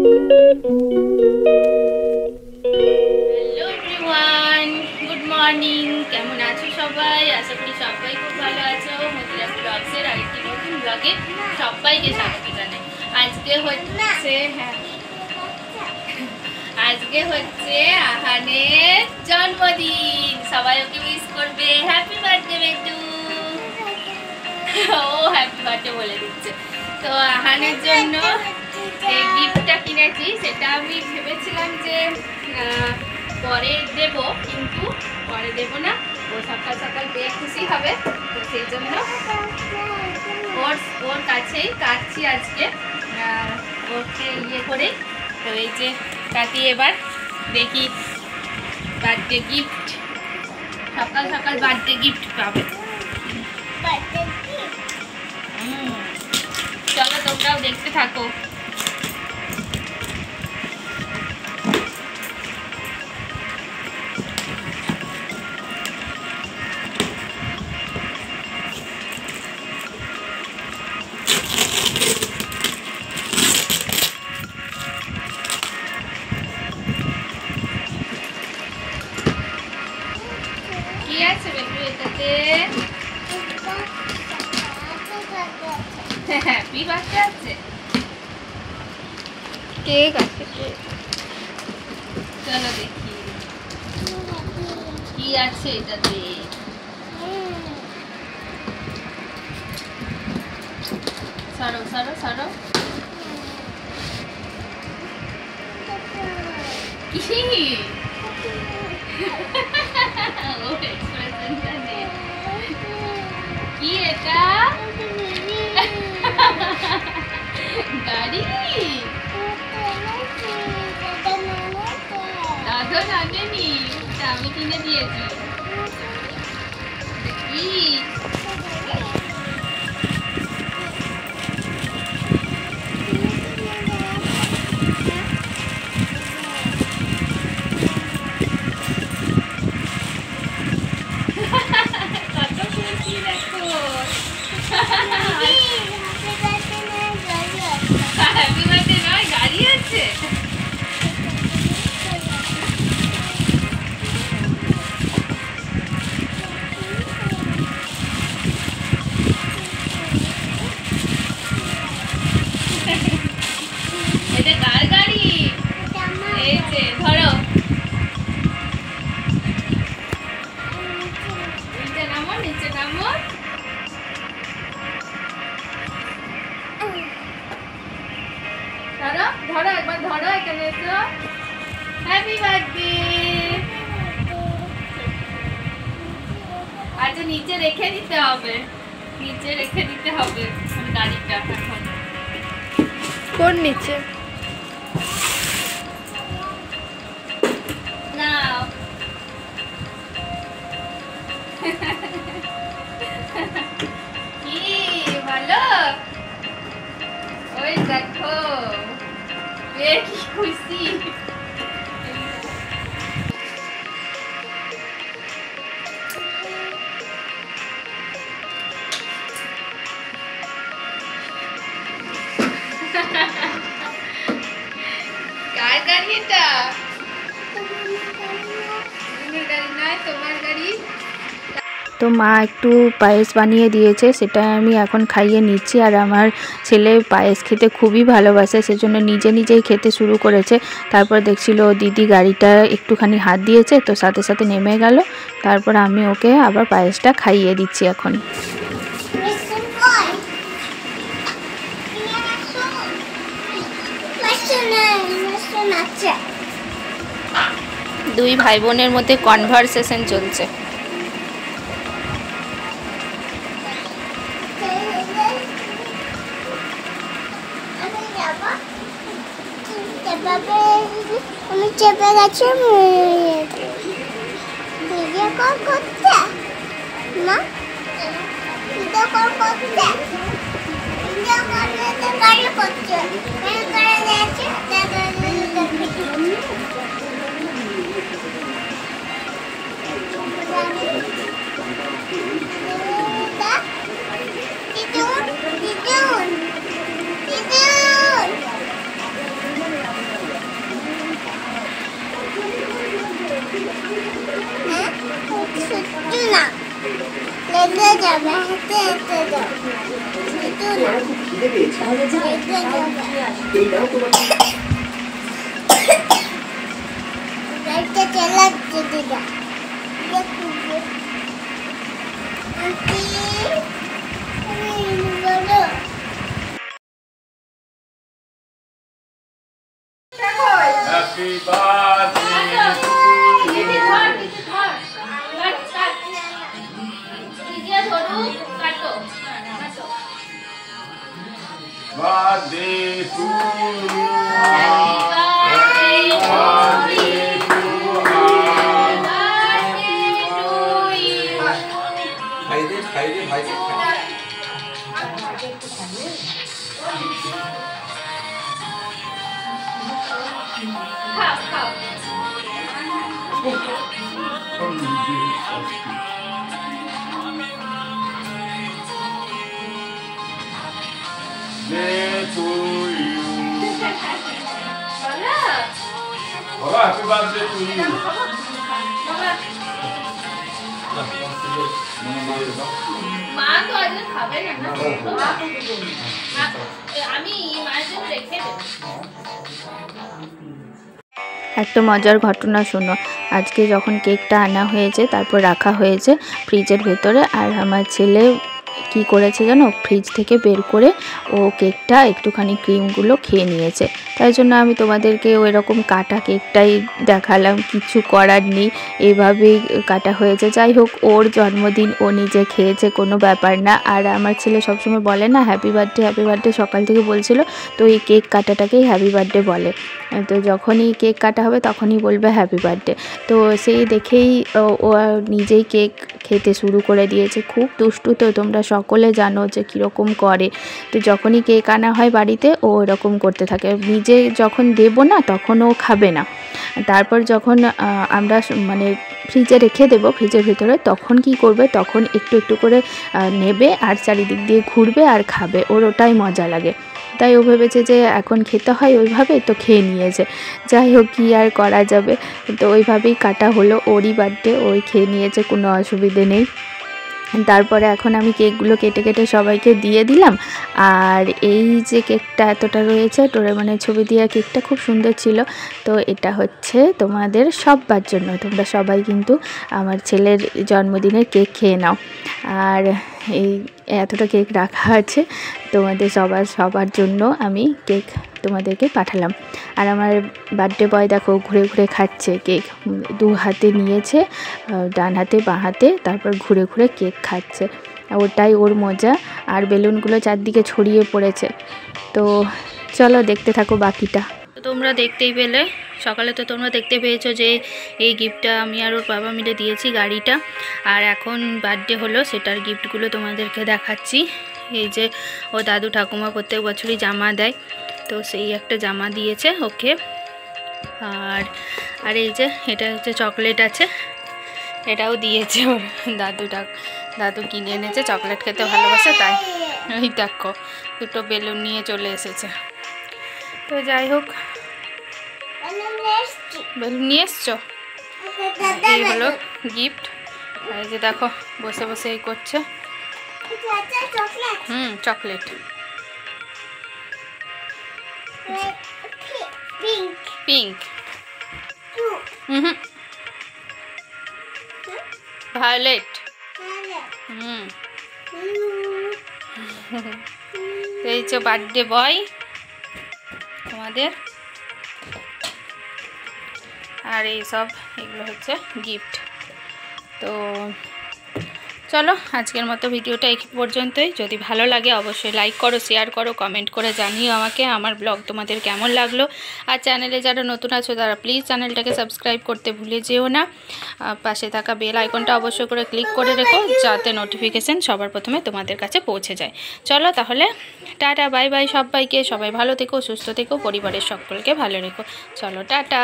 Hello everyone, good morning. কেমন আছো সবাই? আশা করি সবাই খুব ভালো আছো। মতিরাজ ব্লগসের আরেকটি নতুন ব্লগে সবাইকে স্বাগত জানাই। আজকে হচ্ছে আহানের জন্মদিন। সবাই ওকে উইশ করবে। হ্যাপি বার্থডে বেটু। ও হ্যাপি বার্থডে বলে দিচ্ছে। তো আহানের জন্য এই গিফটটা কিনেছি, সেটা আমি ভেবেছিলাম যে পরে দেব, কিন্তু পরে দেব না। ও সকাল সকাল পেয়ে খুশি হবে, তো সেই জন্য ওর কাছেই কাটছি আজকে, ওকে ইয়ে করে। তো এই যে কাটি, এবার দেখি বার্থডে গিফট, সকাল সকাল বার্থডে গিফট পাবে। চলো তোমরাও দেখতে থাকো। কি আছে বেবি এটাতে? হ্যাপি বার্থডে আছে, কেক আছে। চলো দেখি কি আছে এটাতে। সরো সরো সরো। কি ও এক্সপ্রেশনটা দে। কি এটা? গাড়ি? দাদা আনেনি, আমি কিনে দিয়েছি। কি কত খুশি দেখো। হ্যাপি বার্থডে নয়, গাড়ি আছে। এটা কার গাড়ি? এই যে ধরো, নিচে নামো, নিচে নামো। ধরো ধরো, একবার ধরো, এখানে এসো। Happy birthday. আচ্ছা নিচে রেখে দিতে হবে, নিচে রেখে দিতে হবে গাড়িটা এখন। কোন নিচে? নাও। কি ভালো? ওই দেখো কি খুশি। কার গাড়ি এটা? গাড়ি নয়, তোমার গাড়ি। তো মা একটু পায়েস বানিয়ে দিয়েছে, সেটা আমি এখন খাইয়ে নিচ্ছি। আর আমার ছেলে পায়েস খেতে খুবই ভালোবাসে, সেজন্য নিজে নিজেই খেতে শুরু করেছে। তারপর দেখছিল দিদি গাড়িটা একটুখানি হাত দিয়েছে, তো সাথে সাথে নেমে গেল। তারপর আমি ওকে আবার পায়েসটা খাইয়ে দিচ্ছি এখন। দুই ভাই বোনের মধ্যে কনভারসেশন চলছে। আমি চেপে গেছি ভিডিও কল করতে। মা ভিডিও কল করতে, ভিডিও কল গাড়ি করছে, করে দিয়েছে। দিদুন দিদুন দিদুন একটু না লেগে যাবে হাতে হাতে দাও একটু না লেগে যাবে একটা চালাচ্ছে দিদা Happy birthday to you. Birthday to you. Happy birthday to you. খাই দে ভাই Baba, happy birthday to you. মা তো আজকে খাবে না আমি মায়ের জন্য রেখে দেবো। একটা মজার ঘটনা শোনো। আজকে যখন কেকটা আনা হয়েছে তারপর রাখা হয়েছে ফ্রিজের ভেতরে, আর আমার ছেলে কি করেছে জানো, ফ্রিজ থেকে বের করে ও কেকটা একটুখানি ক্রিমগুলো খেয়ে নিয়েছে। তাই জন্য আমি তোমাদেরকে ওই রকম কাটা কেকটাই দেখালাম, কিছু করার নেই, এইভাবেই কাটা হয়েছে। যাই হোক, ওর জন্মদিন, ও নিজে খেয়েছে, কোনো ব্যাপার না। আর আমার ছেলে সবসময় বলে না হ্যাপি বার্থডে, সকাল থেকে বলছিল, তো এই কেক কাটাটাকেই হ্যাপি বার্থডে বলে। তো যখনই কেক কাটা হবে তখনই বলবে হ্যাপি বার্থডে। তো সেই দেখেই ও নিজেই কেক খেতে শুরু করে দিয়েছে। খুব দুষ্টু, তো তোমরা সকলে জানো যে কীরকম করে। তো যখনই কেক আনা হয় বাড়িতে ও এরকম করতে থাকে। নিজে যখন দেবো না তখন ও খাবে না, তারপর যখন আমরা মানে ফ্রিজে রেখে দেবো ফ্রিজের ভিতরে, তখন কি করবে, তখন একটু একটু করে নেবে আর চারিদিক দিয়ে ঘুরবে আর খাবে। ওর ওটাই মজা লাগে। তাই ও ভেবেছে যে এখন খেতে হয় ওইভাবে, তো খেয়ে নিয়েছে। যাই হোক, কী আর করা যাবে, তো ওইভাবেই কাটা হলো। ওরই বার্থডে, ওই খেয়ে নিয়েছে, কোনো অসুবিধে নেই। তারপরে এখন আমি কেকগুলো কেটে কেটে সবাইকে দিয়ে দিলাম। আর এই যে কেকটা এতটা রয়েছে মানে ছবি দেওয়া কেকটা খুব সুন্দর ছিল। তো এটা হচ্ছে তোমাদের সবার জন্য, তোমরা সবাই কিন্তু আমার ছেলের জন্মদিনের কেক খেয়ে নাও। আর এই এতটা কেক রাখা আছে তোমাদের সবার জন্য, আমি কেক তোমাদেরকে পাঠালাম। আর আমার বার্থডে বয় দেখো ঘুরে ঘুরে খাচ্ছে কেক, দু হাতে নিয়েছে, ডান হাতে বাঁ হাতে, তারপর ঘুরে ঘুরে কেক খাচ্ছে। ওটাই ওর মজা। আর বেলুনগুলো চারদিকে ছড়িয়ে পড়েছে। তো চলো দেখতে থাকো বাকিটা। তোমরা দেখতেই পেলে, সকালে তো তোমরা দেখতে পেয়েছো যে এই গিফটটা আমি আর ওর বাবা মিলে দিয়েছি, গাড়িটা। আর এখন বার্থডে হলো, সেটার গিফটগুলো তোমাদেরকে দেখাচ্ছি। এই যে ও দাদু ঠাকুমা প্রত্যেক বছরই জামা দেয়, তো সেই একটা জামা দিয়েছে ওকে। আর এই যে এটা হচ্ছে চকলেট আছে, এটাও দিয়েছে ওর দাদু কিনে এনেছে, চকলেট খেতে ভালোবাসে তাই। ওই দেখো দুটো বেলুন নিয়ে চলে এসেছে। তো যাই হোক, বেলুন নিয়ে এসছো, এই হলো গিফট। আর এই যে দেখো বসে বসে এই করছে, চকলেট পিঙ্ক, ভায়োলেট। এই যে বার্থডে বয় তোমাদের। আর এই সব এগুলো হচ্ছে গিফট। তো চলো আজকের মতো ভিডিওটা এই পর্যন্তই। যদি ভালো লাগে অবশ্যই লাইক করো, শেয়ার করো, কমেন্ট করে জানিও আমাকে আমার ব্লগ তোমাদের কেমন লাগলো। আর চ্যানেলে যারা নতুন আছো তারা প্লিজ চ্যানেলটাকে সাবস্ক্রাইব করতে ভুলে যেও না। পাশে থাকা বেল আইকনটা অবশ্যই করে ক্লিক করে রেখো, যাতে নোটিফিকেশান সবার প্রথমে তোমাদের কাছে পৌঁছে যায়। চলো তাহলে টাটা, বাই বাই সবাইকে। সবাই ভালো থেকো, সুস্থ থেকো, পরিবারের সকলকে ভালো রেখো। চলো টাটা।